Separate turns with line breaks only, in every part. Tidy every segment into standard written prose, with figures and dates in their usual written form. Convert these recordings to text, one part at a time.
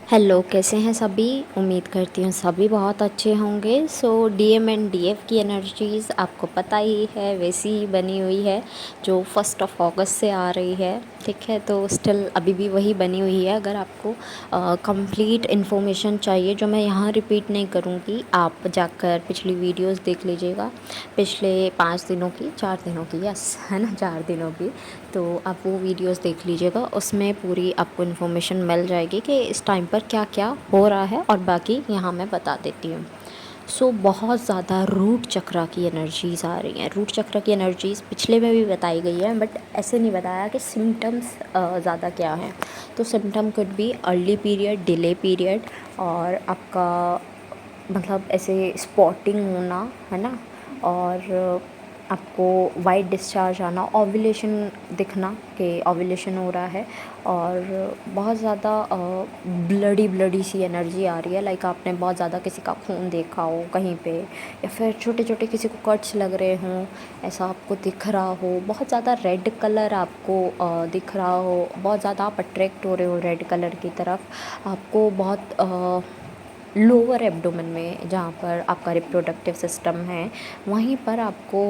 Hello, कैसे हैं सभी। उम्मीद करती हूँ सभी बहुत अच्छे होंगे। सो डीएम एंड डीएफ की एनर्जीज़ आपको पता ही है, वैसी ही बनी हुई है जो 1 अगस्त से आ रही है। ठीक है, तो स्टिल अभी भी वही बनी हुई है। अगर आपको कंप्लीट इन्फॉर्मेशन चाहिए जो मैं यहाँ रिपीट नहीं करूँगी, आप जाकर पिछली वीडियोस देख लीजिएगा, पिछले 5 दिनों की, 4 दिनों की, यस है ना, 4 दिनों की। तो आप वो वीडियोस देख लीजिएगा, उसमें पूरी आपको इन्फॉर्मेशन मिल जाएगी कि इस टाइम पर क्या क्या हो रहा है, और बाकी यहाँ मैं बता देती हूँ। सो बहुत ज़्यादा रूट चक्रा की एनर्जीज़ आ रही हैं। रूट चक्र की एनर्जीज़ पिछले में भी बताई गई है, बट ऐसे नहीं बताया कि सिम्टम्स ज़्यादा क्या हैं। तो symptom could be early period, delay period, और आपका मतलब ऐसे स्पॉटिंग होना, है ना, और आपको वाइट डिस्चार्ज आना, ओव्यूलेशन दिखना कि ओव्यूलेशन हो रहा है, और बहुत ज़्यादा ब्लडी ब्लडी सी एनर्जी आ रही है। लाइक आपने बहुत ज़्यादा किसी का खून देखा हो कहीं पे, या फिर छोटे छोटे किसी को कट्स लग रहे हों, ऐसा आपको दिख रहा हो। बहुत ज़्यादा रेड कलर आपको दिख रहा हो, बहुत ज़्यादा आप अट्रैक्ट हो रहे हो रेड कलर की तरफ। आपको बहुत लोअर एब्डोमेन में, जहाँ पर आपका रिप्रोडक्टिव सिस्टम है, वहीं पर आपको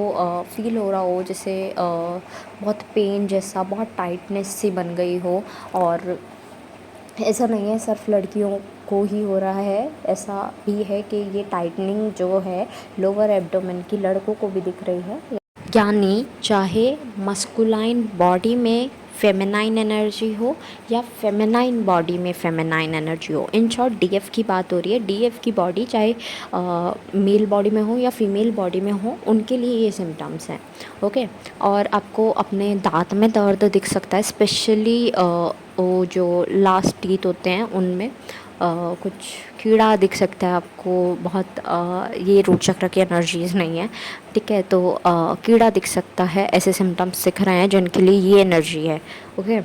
फ़ील हो रहा हो जैसे बहुत पेन जैसा, बहुत टाइटनेस सी बन गई हो। और ऐसा नहीं है सिर्फ लड़कियों को ही हो रहा है, ऐसा भी है कि ये टाइटनिंग जो है लोअर एब्डोमेन की, लड़कों को भी दिख रही है। यानी चाहे मस्कुलाइन बॉडी में फेमिनाइन एनर्जी हो, या फेमिनाइन बॉडी में फेमिनाइन एनर्जी हो। इन शॉर्ट डीएफ की बात हो रही है। डीएफ की बॉडी चाहे मेल बॉडी में हो या फीमेल बॉडी में हो, उनके लिए ये सिम्टम्स हैं। ओके। और आपको अपने दांत में दर्द दिख सकता है, स्पेशली वो जो लास्ट टीथ होते हैं उनमें कुछ कीड़ा दिख सकता है आपको। बहुत ये रूट चक्र की एनर्जीज़ नहीं है, ठीक है। तो कीड़ा दिख सकता है, ऐसे सिम्टम्स दिख रहे हैं जिनके लिए ये एनर्जी है। ओके।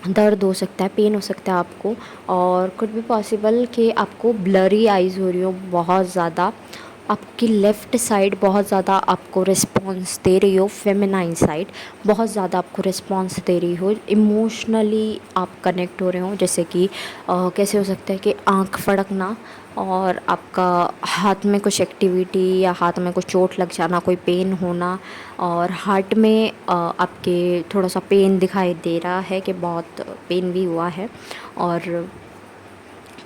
दर्द हो सकता है, पेन हो सकता है आपको, और कुड भी पॉसिबल कि आपको ब्लरी आइज़ हो रही हो बहुत ज़्यादा। आपकी लेफ़्ट साइड बहुत ज़्यादा आपको रिस्पॉन्स दे रही हो, फेमिनाइन साइड बहुत ज़्यादा आपको रिस्पॉन्स दे रही हो। इमोशनली आप कनेक्ट हो रहे हो, जैसे कि कैसे हो सकता है कि आँख फड़कना, और आपका हाथ में कुछ एक्टिविटी, या हाथ में कुछ चोट लग जाना, कोई पेन होना, और हार्ट में आपके थोड़ा सा पेन दिखाई दे रहा है कि बहुत पेन भी हुआ है। और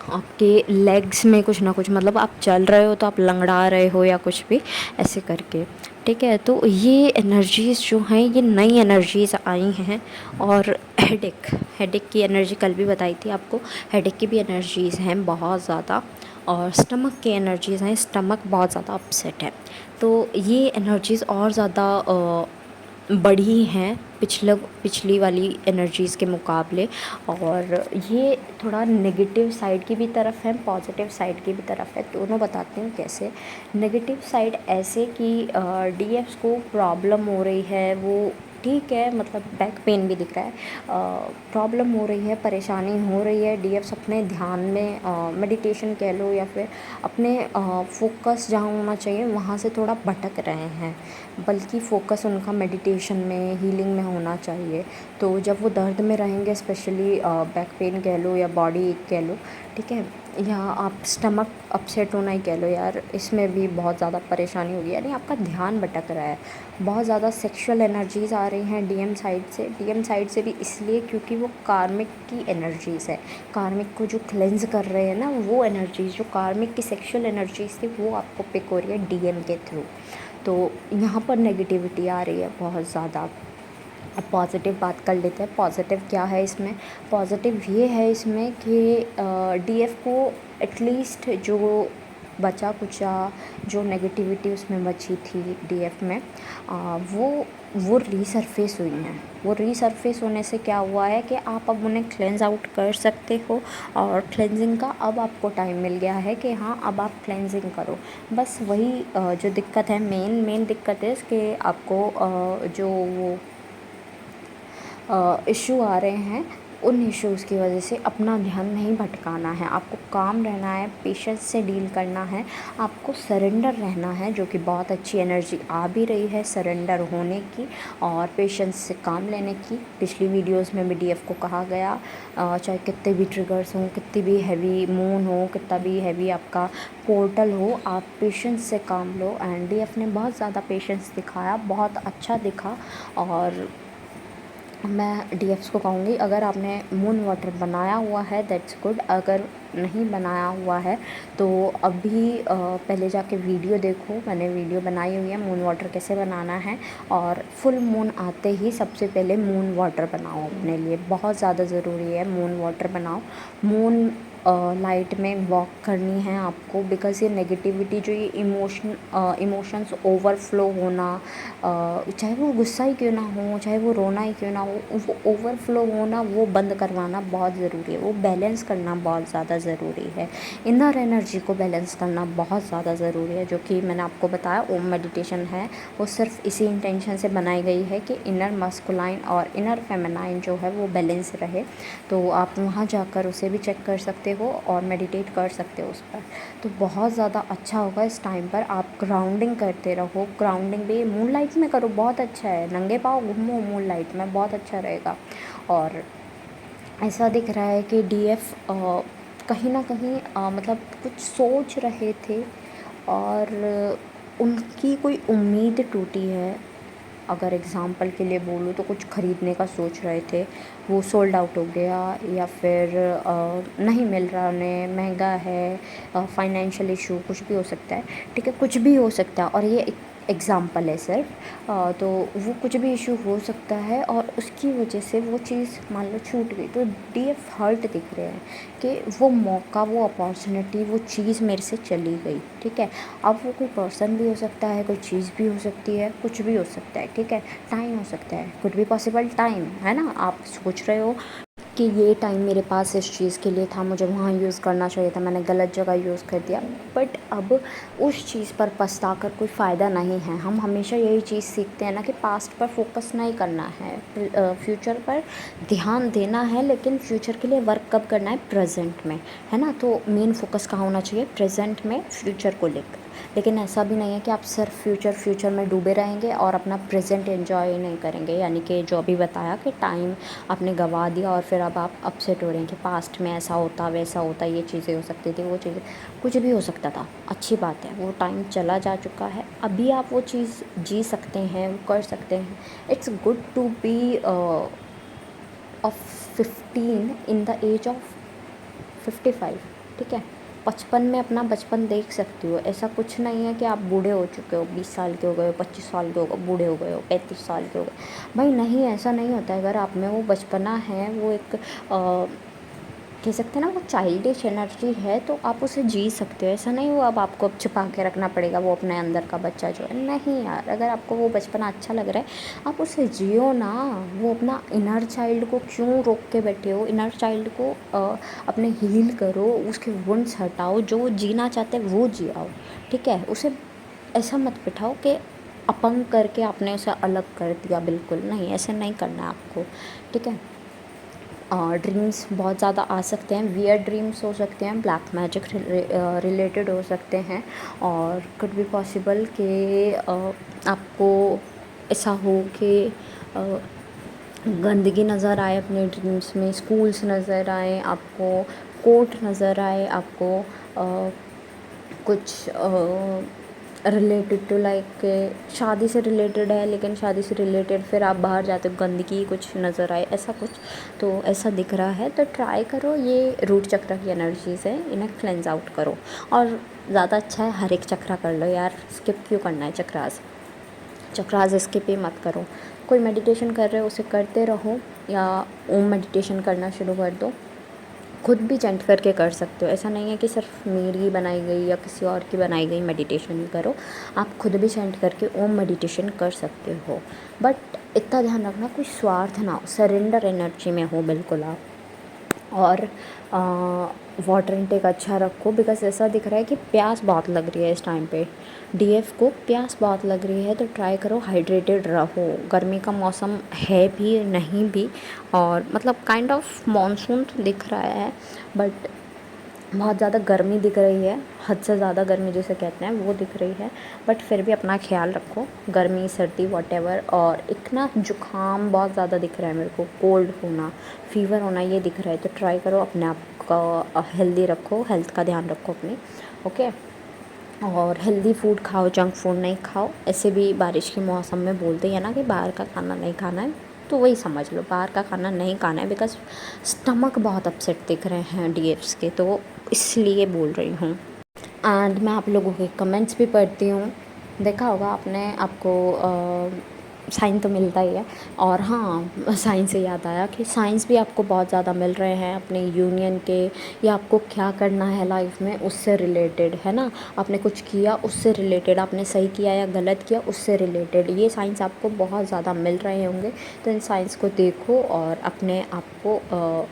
आपके लेग्स में कुछ ना कुछ, मतलब आप चल रहे हो तो आप लंगड़ा रहे हो या कुछ भी ऐसे करके, ठीक है। तो ये एनर्जीज़ जो हैं, ये नई एनर्जीज़ आई हैं। और हेडेक, हेडेक की एनर्जी कल भी बताई थी आपको। हेडेक की भी एनर्जीज़ हैं बहुत ज़्यादा, और स्टमक की एनर्जीज़ हैं, स्टमक बहुत ज़्यादा अपसेट है। तो ये एनर्जीज़ और ज़्यादा बढ़ी हैं पिछली वाली एनर्जीज़ के मुकाबले। और ये थोड़ा नेगेटिव साइड की भी तरफ है, पॉजिटिव साइड की भी तरफ है। दोनों बताती हूँ कैसे। नेगेटिव साइड ऐसे कि डीएफ्स को प्रॉब्लम हो रही है, वो ठीक है, मतलब बैक पेन भी दिख रहा है, प्रॉब्लम हो रही है, परेशानी हो रही है। डीएफ्स अपने ध्यान में मेडिटेशन कह लो, या फिर अपने फोकस जहाँ होना चाहिए वहाँ से थोड़ा भटक रहे हैं, बल्कि फ़ोकस उनका मेडिटेशन में, हीलिंग में होना चाहिए। तो जब वो दर्द में रहेंगे, स्पेशली बैक पेन कह लो या बॉडी एक कह लो, ठीक है, या आप स्टमक अपसेट होना ही कह लो यार, इसमें भी बहुत ज़्यादा परेशानी होगी, यानी आपका ध्यान भटक रहा है। बहुत ज़्यादा सेक्सुअल एनर्जीज़ आ रही हैं डीएम साइड से। डीएम साइड से भी इसलिए क्योंकि वो कार्मिक की एनर्जीज़ है। कार्मिक को जो क्लेंज़ कर रहे हैं ना, वो एनर्जीज़ जो कार्मिक की सेक्सुअल एनर्जीज़ थी, वो आपको पिक हो रही है डीएम के थ्रू। तो यहाँ पर नेगेटिविटी आ रही है बहुत ज़्यादा। अब पॉजिटिव बात कर लेते हैं। पॉजिटिव क्या है इसमें? पॉजिटिव ये है इसमें कि डीएफ को एटलीस्ट जो बचा कुचा, जो नेगेटिविटी उसमें बची थी डीएफ में, वो रीसरफेस हुई हैं। वो रीसरफेस होने से क्या हुआ है कि आप अब उन्हें क्लेंज़ आउट कर सकते हो, और क्लेंजिंग का अब आपको टाइम मिल गया है कि हाँ, अब आप क्लेंजिंग करो। बस वही जो दिक्कत है, मेन दिक्कत है कि आपको जो वो इश्यू आ रहे हैं, उन इश्यूज़ की वजह से अपना ध्यान नहीं भटकाना है, आपको काम रहना है, पेशेंस से डील करना है, आपको सरेंडर रहना है, जो कि बहुत अच्छी एनर्जी आ भी रही है सरेंडर होने की और पेशेंस से काम लेने की। पिछली वीडियोस में भी डीएफ को कहा गया, चाहे कितने भी ट्रिगर्स हों, कितनी भी हैवी मून हो, कितना भी हैवी आपका पोर्टल हो, आप पेशेंस से काम लो। एंड डीएफ ने बहुत ज़्यादा पेशेंस दिखाया, बहुत अच्छा दिखा। और मैं डीएफ्स को कहूँगी, अगर आपने मून वाटर बनाया हुआ है दैट्स गुड, अगर नहीं बनाया हुआ है तो अभी पहले जाके वीडियो देखो, मैंने वीडियो बनाई हुई है मून वाटर कैसे बनाना है। और फुल मून आते ही सबसे पहले मून वाटर बनाओ अपने लिए, बहुत ज़्यादा ज़रूरी है मून वाटर बनाओ। मून लाइट में वॉक करनी है आपको, बिकॉज़ ये नेगेटिविटी जो ये इमोशंस ओवरफ्लो होना, चाहे वो गुस्सा ही क्यों ना हो, चाहे वो रोना ही क्यों ना हो, वो ओवरफ्लो होना वो बंद करवाना बहुत ज़रूरी है, वो बैलेंस करना बहुत ज़्यादा ज़रूरी है। इनर एनर्जी को बैलेंस करना बहुत ज़्यादा ज़रूरी है, जो कि मैंने आपको बताया ओम मेडिटेशन है, वो सिर्फ इसी इंटेंशन से बनाई गई है कि इनर मस्कुलाइन और इनर फेमिनाइन जो है वो बैलेंस रहे। तो आप वहाँ जाकर उसे भी चेक कर सकते हो और मेडिटेट कर सकते हो उस पर, तो बहुत ज़्यादा अच्छा होगा। इस टाइम पर आप ग्राउंडिंग करते रहो, ग्राउंडिंग भी मून लाइट में करो, बहुत अच्छा है, नंगे पाँव घूमो मून लाइट में, बहुत अच्छा रहेगा। और ऐसा दिख रहा है कि डीएफ कहीं ना कहीं मतलब कुछ सोच रहे थे और उनकी कोई उम्मीद टूटी है। अगर एग्ज़ाम्पल के लिए बोलूँ तो कुछ ख़रीदने का सोच रहे थे, वो सोल्ड आउट हो गया, या फिर नहीं मिल रहा उन्हें, महंगा है, फाइनेंशियल इशू, कुछ भी हो सकता है, ठीक है, कुछ भी हो सकता है। और ये एक एग्ज़ाम्पल है सिर्फ, तो वो कुछ भी इशू हो सकता है और उसकी वजह से वो चीज़ मान लो छूट गई, तो डीएफ हर्ट दिख रहे हैं कि वो मौका, वो अपॉर्चुनिटी, वो चीज़ मेरे से चली गई, ठीक है। अब वो कोई पर्सन भी हो सकता है, कोई चीज़ भी हो सकती है, कुछ भी हो सकता है, ठीक है, टाइम हो सकता है, कुड भी पॉसिबल टाइम है ना। आप सोच रहे हो कि ये टाइम मेरे पास इस चीज़ के लिए था, मुझे वहाँ यूज़ करना चाहिए था, मैंने गलत जगह यूज़ कर दिया, बट अब उस चीज़ पर पछता कर कोई फ़ायदा नहीं है। हम हमेशा यही चीज़ सीखते हैं ना कि पास्ट पर फोकस नहीं करना है, फ्यूचर पर ध्यान देना है, लेकिन फ्यूचर के लिए वर्क कब करना है, प्रेजेंट में, है ना। तो मेन फोकस कहाँ होना चाहिए, प्रेजेंट में, फ्यूचर को लेकर। लेकिन ऐसा भी नहीं है कि आप सिर्फ फ्यूचर में डूबे रहेंगे और अपना प्रेजेंट एंजॉय नहीं करेंगे, यानी कि जो अभी बताया कि टाइम आपने गंवा दिया और फिर अब आप अपसेट हो रहे हैं कि पास्ट में ऐसा होता, वैसा होता, ये चीज़ें हो सकती थी, वो चीज़ें, कुछ भी हो सकता था। अच्छी बात है, वो टाइम चला जा चुका है, अभी आप वो चीज़ जी सकते हैं, वो कर सकते हैं। It's good to be of 15 in the age of 55, ठीक है। 55 में अपना बचपन देख सकती हो, ऐसा कुछ नहीं है कि आप बूढ़े हो चुके हो, 20 साल के हो गए हो, 25 साल के हो गए, बूढ़े हो गए हो, 35 साल के हो गए, भाई नहीं, ऐसा नहीं होता है। अगर आप में वो बचपना है, वो एक कह सकते हैं ना, वो चाइल्डिश एनर्जी है, तो आप उसे जी सकते हो। ऐसा नहीं हो अब आपको अब छिपा के रखना पड़ेगा वो अपने अंदर का बच्चा जो है, नहीं यार, अगर आपको वो बचपना अच्छा लग रहा है आप उसे जियो ना। वो अपना इनर चाइल्ड को क्यों रोक के बैठे हो, इनर चाइल्ड को अपने हील करो, उसके वुंड्स हटाओ, जो वो जीना चाहते हैं वो जियाओ, ठीक है। उसे ऐसा मत बिठाओ कि अपंग करके आपने उसे अलग कर दिया, बिल्कुल नहीं, ऐसे नहीं करना है आपको, ठीक है। ड्रीम्स बहुत ज़्यादा आ सकते हैं, वियर ड्रीम्स हो सकते हैं, ब्लैक मैजिक रिलेटेड हो सकते हैं, और कुड बी पॉसिबल कि आपको ऐसा हो कि गंदगी नज़र आए अपने ड्रीम्स में, स्कूल्स नज़र आए आपको, कोर्ट नज़र आए आपको, कुछ रिलेटेड टू लाइक शादी से रिलेटेड है, लेकिन शादी से रिलेटेड फिर आप बाहर जाते हो, गंदगी कुछ नज़र आए, ऐसा कुछ, तो ऐसा दिख रहा है। तो ट्राई करो, ये रूट चक्र की एनर्जीज़ है, इन्हें क्लेंज आउट करो। और ज़्यादा अच्छा है हर एक चक्रा कर लो यार, स्किप क्यों करना है चक्रास स्किप ही मत करो। कोई मेडिटेशन कर रहे हो उसे करते रहो, या ओम मेडिटेशन करना शुरू कर दो, खुद भी चैंट करके कर सकते हो। ऐसा नहीं है कि सिर्फ मेरी बनाई गई या किसी और की बनाई गई मेडिटेशन ही करो, आप खुद भी चैंट करके ओम मेडिटेशन कर सकते हो। बट इतना ध्यान रखना कोई स्वार्थ ना हो, सरेंडर एनर्जी में हो बिल्कुल आप, और वाटर इनटेक अच्छा रखो, बिकॉज़ ऐसा दिख रहा है कि प्यास बहुत लग रही है इस टाइम पे। डीएफ को प्यास बहुत लग रही है, तो ट्राई करो हाइड्रेटेड रहो। गर्मी का मौसम है भी नहीं भी, और मतलब काइंड ऑफ मानसून तो दिख रहा है, बट बहुत ज़्यादा गर्मी दिख रही है, हद से ज़्यादा गर्मी जिसे कहते हैं वो दिख रही है। बट फिर भी अपना ख्याल रखो, गर्मी सर्दी वॉटेवर। और एक ना जुकाम बहुत ज़्यादा दिख रहा है मेरे को, कोल्ड होना, फीवर होना, ये दिख रहा है। तो ट्राई करो अपने आप का हेल्दी रखो, हेल्थ का ध्यान रखो अपनी। ओके, और हेल्दी फूड खाओ, जंक फूड नहीं खाओ। ऐसे भी बारिश के मौसम में बोलते हैं ना कि बाहर का खाना नहीं खाना है, तो वही समझ लो, बाहर का खाना नहीं खाना है, बिकॉज़ स्टमक बहुत अपसेट दिख रहे हैं डीएफ्स के, तो इसलिए बोल रही हूँ। एंड मैं आप लोगों के कमेंट्स भी पढ़ती हूँ, देखा होगा आपने, आपको साइन तो मिलता ही है। और हाँ, साइंस से याद आया कि साइंस भी आपको बहुत ज़्यादा मिल रहे हैं अपने यूनियन के, या आपको क्या करना है लाइफ में उससे रिलेटेड, है ना। आपने कुछ किया उससे रिलेटेड, आपने सही किया या गलत किया उससे रिलेटेड, ये साइंस आपको बहुत ज़्यादा मिल रहे होंगे। तो इन साइंस को देखो और अपने आप को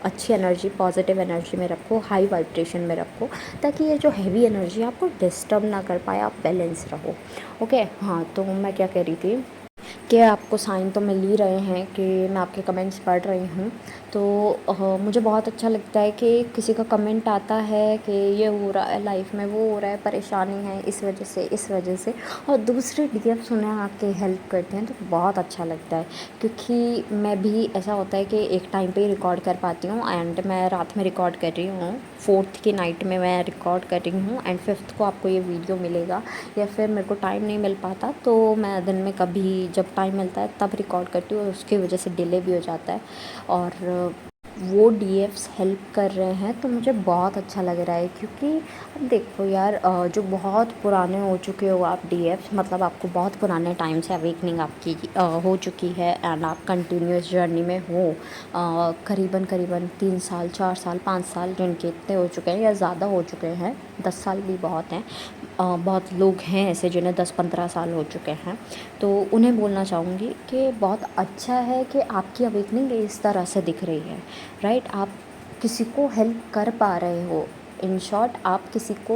अच्छी एनर्जी, पॉजिटिव एनर्जी में रखो, हाई वाइब्रेशन में रखो, ताकि ये जो हैवी एनर्जी आपको डिस्टर्ब ना कर पाए, आप बैलेंस रहो। ओके, हाँ, तो मैं क्या कह रही थी कि आपको साइन तो मिल ही रहे हैं कि मैं आपके कमेंट्स पढ़ रही हूँ। तो मुझे बहुत अच्छा लगता है कि किसी का कमेंट आता है कि ये हो रहा है लाइफ में, वो हो रहा है, परेशानी है इस वजह से, इस वजह से, और दूसरे डीएफ उन्हें आके हेल्प करते हैं, तो बहुत अच्छा लगता है। क्योंकि मैं भी, ऐसा होता है कि एक टाइम पे ही रिकॉर्ड कर पाती हूँ, एंड मैं रात में रिकॉर्ड कर रही हूँ, 4th की नाइट में मैं रिकॉर्ड कर रही हूँ, एंड 5th को आपको ये वीडियो मिलेगा। या फिर मेरे को टाइम नहीं मिल पाता, तो मैं दिन में कभी जब टाइम मिलता है तब रिकॉर्ड करती हूँ, और उसकी वजह से डिले भी हो जाता है। और वो डीएफ्स हेल्प कर रहे हैं, तो मुझे बहुत अच्छा लग रहा है। क्योंकि अब देखो यार, जो बहुत पुराने हो चुके हो आप डीएफ्स, मतलब आपको बहुत पुराने टाइम से अवेकनिंग आपकी हो चुकी है, एंड आप कंटिन्यूस जर्नी में हो, करीबन करीबन 3 साल, 4 साल, 5 साल, जिनके इतने हो चुके हैं या ज़्यादा हो चुके हैं, 10 साल भी बहुत हैं। बहुत लोग हैं ऐसे जिन्हें 10-15 साल हो चुके हैं, तो उन्हें बोलना चाहूँगी कि बहुत अच्छा है कि आपकी अवेकनिंग इस तरह से दिख रही है, राइट। आप किसी को हेल्प कर पा रहे हो, इन शॉर्ट आप किसी को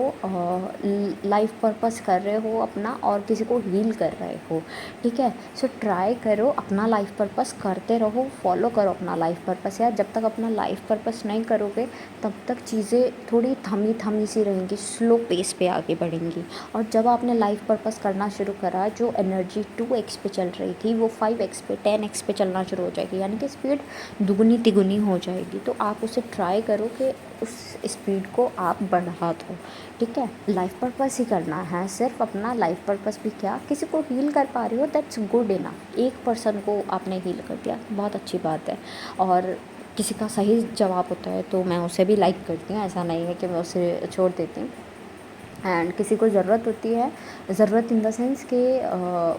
लाइफ पर्पस कर रहे हो अपना, और किसी को हील कर रहे हो, ठीक है। सो ट्राई करो, अपना लाइफ पर्पस करते रहो, फॉलो करो अपना लाइफ पर्पस। यार जब तक अपना लाइफ पर्पस नहीं करोगे, तब तक चीज़ें थोड़ी थमी थमी सी रहेंगी, स्लो पेस पे आगे बढ़ेंगी। और जब आपने लाइफ पर्पस करना शुरू करा, जो एनर्जी 2x पे चल रही थी, वो 5x पे, 10x पे चलना शुरू हो जाएगी, यानी कि स्पीड दुगनी तिगुनी हो जाएगी। तो आप उसे ट्राई करो कि उस स्पीड को आप बढ़ा दो, ठीक है। लाइफ पर्पस ही करना है सिर्फ अपना, लाइफ पर्पस भी क्या, किसी को हील कर पा रहे हो, दैट्स गुड इनफ। एक पर्सन को आपने हील कर दिया, बहुत अच्छी बात है। और किसी का सही जवाब होता है तो मैं उसे भी लाइक करती हूँ, ऐसा नहीं है कि मैं उसे छोड़ देती हूँ। एंड किसी को ज़रूरत होती है, ज़रूरत इन द सेंस कि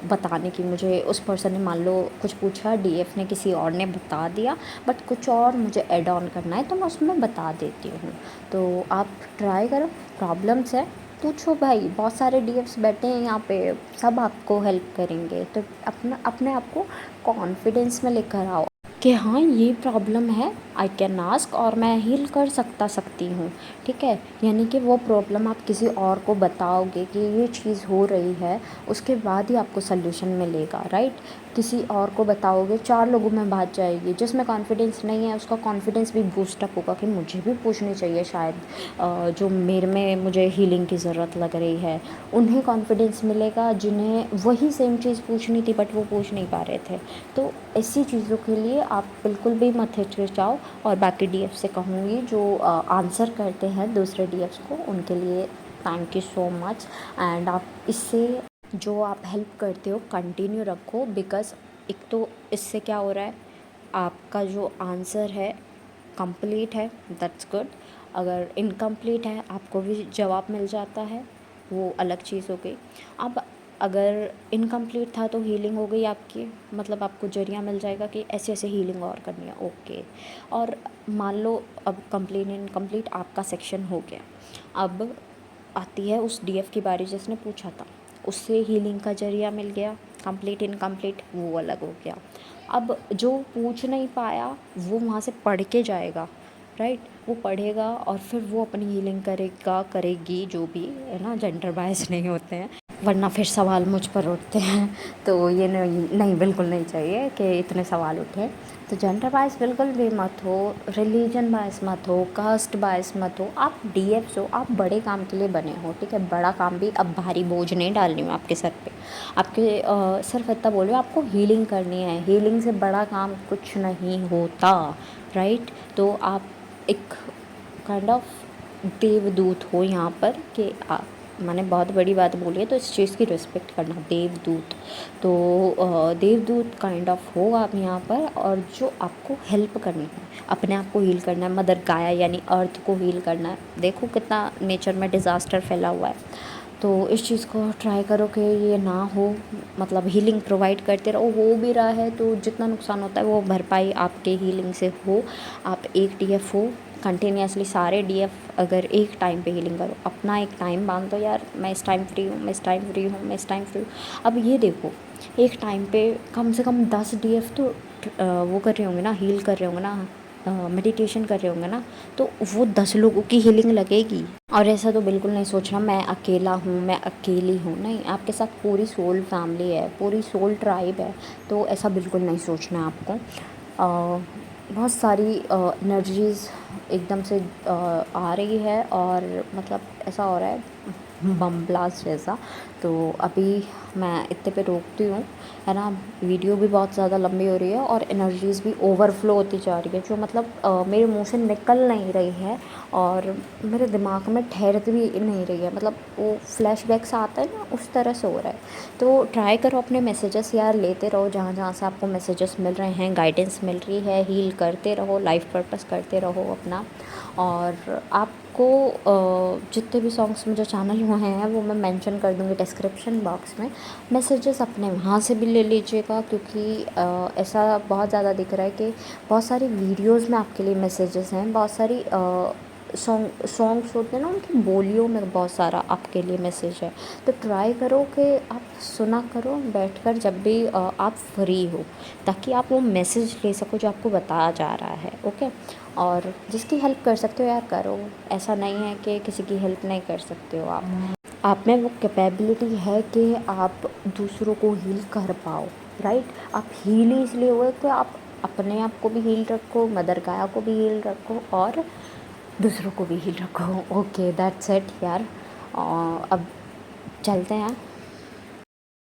बताने की, मुझे उस पर्सन ने मान लो कुछ पूछा, डीएफ ने, किसी और ने बता दिया, बट कुछ और मुझे ऐड ऑन करना है, तो मैं उसमें बता देती हूँ। तो आप ट्राई करो, प्रॉब्लम्स है पूछो भाई, बहुत सारे डीएफ्स बैठे हैं यहाँ पे, सब आपको हेल्प करेंगे। तो अपना, अपने आप को कॉन्फिडेंस में लेकर आओ कि हाँ ये प्रॉब्लम है, आई कैन आस्क, और मैं हील कर सकती हूँ, ठीक है। यानी कि वो प्रॉब्लम आप किसी और को बताओगे कि ये चीज़ हो रही है, उसके बाद ही आपको सल्यूशन मिलेगा, राइट। किसी और को बताओगे, 4 लोगों में बात जाएगी, जिसमें कॉन्फिडेंस नहीं है उसका कॉन्फिडेंस भी बूस्टअप होगा कि मुझे भी पूछनी चाहिए शायद, जो मेरे में मुझे हीलिंग की ज़रूरत लग रही है। उन्हें कॉन्फिडेंस मिलेगा जिन्हें वही सेम चीज़ पूछनी थी बट वो पूछ नहीं पा रहे थे। तो ऐसी चीज़ों के लिए आप बिल्कुल भी मत हिचकिचाओ। और बाकी डीएफ से कहूँगी जो आंसर करते हैं दूसरे डीएफ्स को, उनके लिए thank you so much. And आप इससे जो आप हेल्प करते हो कंटिन्यू रखो, बिकॉज़ एक तो इससे क्या हो रहा है, आपका जो आंसर है कंप्लीट है, दैट्स गुड। अगर इनकम्प्लीट है, आपको भी जवाब मिल जाता है, वो अलग चीज़ हो गई। अब अगर इनकम्प्लीट था तो हीलिंग हो गई आपकी, मतलब आपको ज़रिया मिल जाएगा कि ऐसे ऐसे हीलिंग और करनी है, ओके। और मान लो अब कंप्लीट इनकम्प्लीट आपका सेक्शन हो गया, अब आती है उस डीएफ की बारी जिसने पूछा था, उससे हीलिंग का ज़रिया मिल गया, कंप्लीट इनकम्प्लीट वो अलग हो गया। अब जो पूछ नहीं पाया वो वहाँ से पढ़ के जाएगा, राइट। वो पढ़ेगा और फिर वो अपनी हीलिंग करेगा, करेगी, जो भी है ना, जेंडर बायस नहीं होते हैं, वरना फिर सवाल मुझ पर उठते हैं। तो ये नहीं नहीं, बिल्कुल नहीं चाहिए कि इतने सवाल उठे। तो जेंडर बायस बिल्कुल भी मत हो, रिलीजन बायस मत हो, कास्ट बायस मत हो। आप डीएफ्स हो, आप बड़े काम के लिए बने हो, ठीक है। बड़ा काम भी, अब भारी बोझ नहीं डालनी हूँ आपके सर पे, आपके सिर्फ इतना बोल रही हूँ, आपको हीलिंग करनी है। हीलिंग से बड़ा काम कुछ नहीं होता, राइट। तो आप एक काइंड ऑफ देवदूत हो यहाँ पर, कि मैंने बहुत बड़ी बात बोली है तो इस चीज़ की रिस्पेक्ट करना, देवदूत। तो देवदूत काइंड ऑफ हो आप यहाँ पर, और जो आपको हेल्प करनी है, अपने आप को हील करना है, मदर गाया यानी अर्थ को हील करना है। देखो कितना नेचर में डिज़ास्टर फैला हुआ है, तो इस चीज़ को ट्राई करो कि ये ना हो, मतलब हीलिंग प्रोवाइड करते रहो। हो भी रहा है तो जितना नुकसान होता है वो भरपाई आपके हीलिंग से हो। आप एक डीएफ हो, कंटिन्यूसली सारे डीएफ अगर एक टाइम पे हीलिंग करो, अपना एक टाइम बांध दो, यार मैं इस टाइम फ्री हूँ, मैं इस टाइम फ्री हूँ, मैं इस टाइम फ्री हूँ। अब ये देखो, एक टाइम पे कम से कम 10 डीएफ तो वो कर रहे होंगे ना, हील कर रहे होंगे ना, मेडिटेशन कर रहे होंगे ना, तो वो 10 लोगों की हीलिंग लगेगी। और ऐसा तो बिल्कुल नहीं सोचना मैं अकेला हूँ, मैं अकेली हूँ, नहीं, आपके साथ पूरी सोल फैमिली है, पूरी सोल ट्राइब है। तो ऐसा बिल्कुल नहीं सोचना है आपको। बहुत सारी एनर्जीज़ एकदम से आ रही है, और मतलब ऐसा हो रहा है बम ब्लास्ट जैसा। तो अभी मैं इतने पे रोकती हूँ, है ना। वीडियो भी बहुत ज़्यादा लंबी हो रही है और एनर्जीज़ भी ओवरफ्लो होती जा रही है, जो मतलब मेरे मुंह से निकल नहीं रही है और मेरे दिमाग में ठहरती भी नहीं रही है। मतलब वो फ्लैशबैक्स आता है ना, उस तरह से हो रहा है। तो ट्राई करो अपने मैसेजेस यार लेते रहो, जहाँ जहाँ से आपको मैसेजेस मिल रहे हैं, गाइडेंस मिल रही है, हील करते रहो, लाइफ पर्पस करते रहो अपना। और आपको जितने भी सॉन्ग्स मुझे चैनल हुए हैं वो मैं मेंशन कर दूँगी डिस्क्रिप्शन बॉक्स में। मैसेजेस अपने वहाँ से भी ले लीजिएगा, क्योंकि ऐसा बहुत ज़्यादा दिख रहा है कि बहुत सारी वीडियोस में आपके लिए मैसेजेस हैं, बहुत सारी सॉन्ग्स होते हैं ना, उनकी बोलियों में बहुत सारा आपके लिए मैसेज है। तो ट्राई करो कि आप सुना करो बैठकर जब भी आप फ्री हो, ताकि आप वो मैसेज ले सको जो आपको बताया जा रहा है, ओके। और जिसकी हेल्प कर सकते हो यार करो, ऐसा नहीं है कि किसी की हेल्प नहीं कर सकते हो आप में वो कैपेबिलिटी है कि आप दूसरों को हील कर पाओ, राइट। आप हील ही इसलिए हुए कि आप अपने आप को भी हील रखो, मदर गाया को भी हील रखो, और दूसरों को भी हील रखो। ओके, दैट्स इट यार। अब चलते हैं।